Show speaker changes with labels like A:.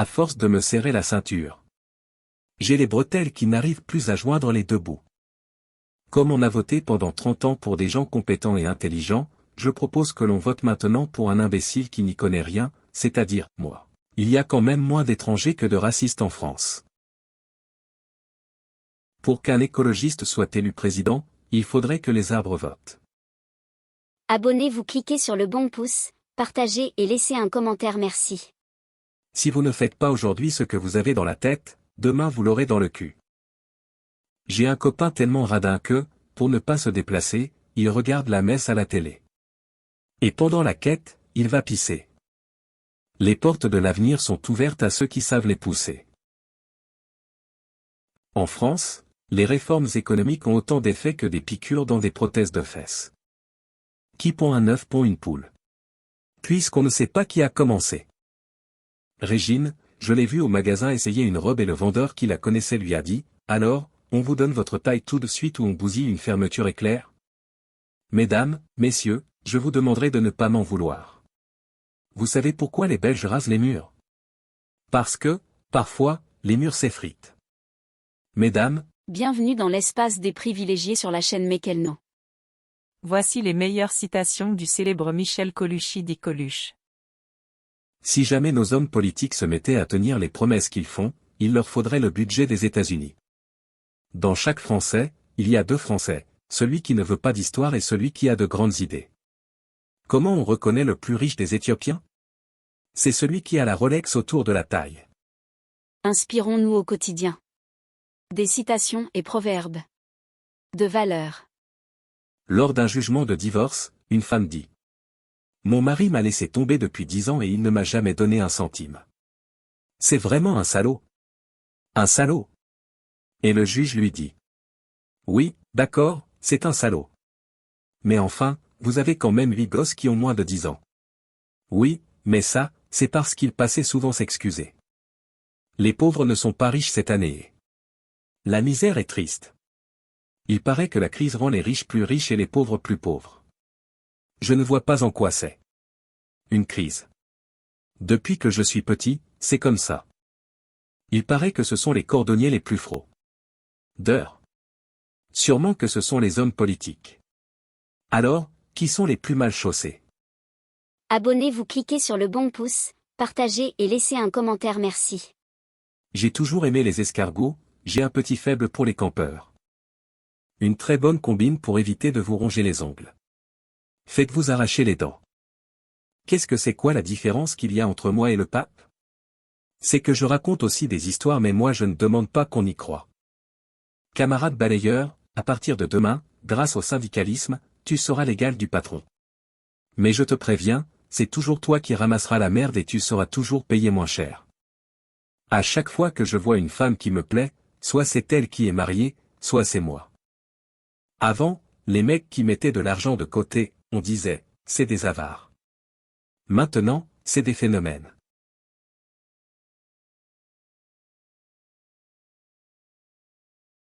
A: À force de me serrer la ceinture. J'ai les bretelles qui n'arrivent plus à joindre les deux bouts. Comme on a voté pendant 30 ans pour des gens compétents et intelligents, je propose que l'on vote maintenant pour un imbécile qui n'y connaît rien, c'est-à-dire, moi. Il y a quand même moins d'étrangers que de racistes en France. Pour qu'un écologiste soit élu président, il faudrait que les arbres votent.
B: Abonnez-vous, cliquez sur le bon pouce, partagez et laissez un commentaire, merci.
A: Si vous ne faites pas aujourd'hui ce que vous avez dans la tête, demain vous l'aurez dans le cul. J'ai un copain tellement radin que, pour ne pas se déplacer, il regarde la messe à la télé. Et pendant la quête, il va pisser. Les portes de l'avenir sont ouvertes à ceux qui savent les pousser. En France, les réformes économiques ont autant d'effets que des piqûres dans des prothèses de fesses. Qui pond un œuf pond une poule. Puisqu'on ne sait pas qui a commencé. Régine, je l'ai vue au magasin essayer une robe et le vendeur qui la connaissait lui a dit, « Alors, on vous donne votre taille tout de suite ou on bousille une fermeture éclair ?» Mesdames, messieurs, je vous demanderai de ne pas m'en vouloir. Vous savez pourquoi les Belges rasent les murs? Parce que, parfois, les murs s'effritent. Mesdames,
B: Bienvenue dans l'espace des privilégiés sur la chaîne Mekelno.
C: Voici les meilleures citations du célèbre Michel Colucci dit Coluche.
A: si jamais nos hommes politiques se mettaient à tenir les promesses qu'ils font, il leur faudrait le budget des États-Unis. Dans chaque Français, il y a deux Français, celui qui ne veut pas d'histoire et celui qui a de grandes idées. Comment on reconnaît le plus riche des Éthiopiens? C'est celui qui a la Rolex autour de la taille.
B: Inspirons-nous au quotidien. Des citations et proverbes. De valeur.
A: Lors d'un jugement de divorce, une femme dit: mon mari m'a laissé tomber depuis 10 ans et il ne m'a jamais donné un centime. C'est vraiment un salaud. Un salaud. Et le juge lui dit: oui, d'accord, c'est un salaud. Mais enfin, vous avez quand même 8 gosses qui ont moins de 10 ans. Oui, mais ça, c'est parce qu'il passait souvent s'excuser. Les pauvres ne sont pas riches cette année. La misère est triste. Il paraît que la crise rend les riches plus riches et les pauvres plus pauvres. Je ne vois pas en quoi c'est une crise. Depuis que je suis petit, c'est comme ça. Il paraît que ce sont les cordonniers les plus fraudeurs. Sûrement que ce sont les hommes politiques. Alors, qui sont les plus mal chaussés?
B: Abonnez-vous, cliquez sur le bon pouce, partagez et laissez un commentaire, merci.
A: J'ai toujours aimé les escargots, j'ai un petit faible pour les campeurs. Une très bonne combine pour éviter de vous ronger les ongles. Faites-vous arracher les dents. Qu'est-ce que c'est quoi la différence qu'il y a entre moi et le pape? C'est que je raconte aussi des histoires mais moi je ne demande pas qu'on y croie. Camarade balayeur, à partir de demain, grâce au syndicalisme, tu seras l'égal du patron. Mais je te préviens, c'est toujours toi qui ramasseras la merde et tu seras toujours payé moins cher. À chaque fois que je vois une femme qui me plaît, soit c'est elle qui est mariée, soit c'est moi. Avant, les mecs qui mettaient de l'argent de côté, on disait, c'est des avares. Maintenant, c'est des phénomènes.